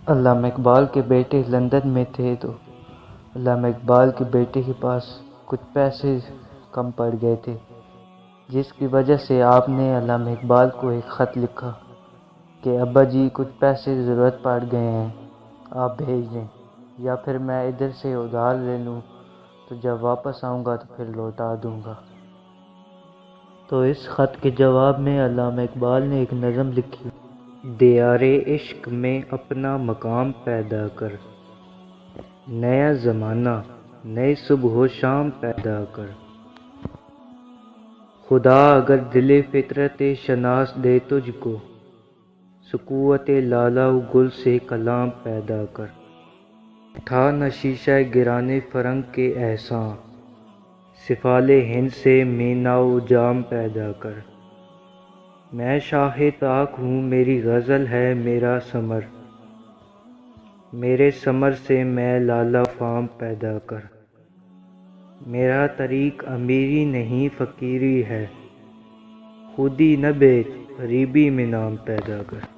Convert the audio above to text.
علامہ اقبال کے بیٹے لندن میں تھے تو علامہ اقبال کے بیٹے کے پاس کچھ پیسے کم پڑ گئے تھے، جس کی وجہ سے آپ نے علامہ اقبال کو ایک خط لکھا کہ ابا جی کچھ پیسے ضرورت پڑ گئے ہیں، آپ بھیج دیں، یا پھر میں ادھر سے ادھار لے لوں تو جب واپس آؤں گا تو پھر لوٹا دوں گا۔ تو اس خط کے جواب میں علامہ اقبال نے ایک نظم لکھی، دیار عشق میں اپنا مقام پیدا کر، نیا زمانہ نئے صبح و شام پیدا کر، خدا اگر دل فطرت شناس دے تجھ کو، سکوت لالہ و گل سے کلام پیدا کر، تھا نہ شیشہ گرانے فرنگ کے احساں، سفال ہند سے مینا و جام پیدا کر، میں شاہ طاق ہوں میری غزل ہے میرا ثمر، میرے ثمر سے میں لالہ فام پیدا کر، میرا طریق امیری نہیں فقیری ہے، خودی نہ بیچ غریبی میں نام پیدا کر۔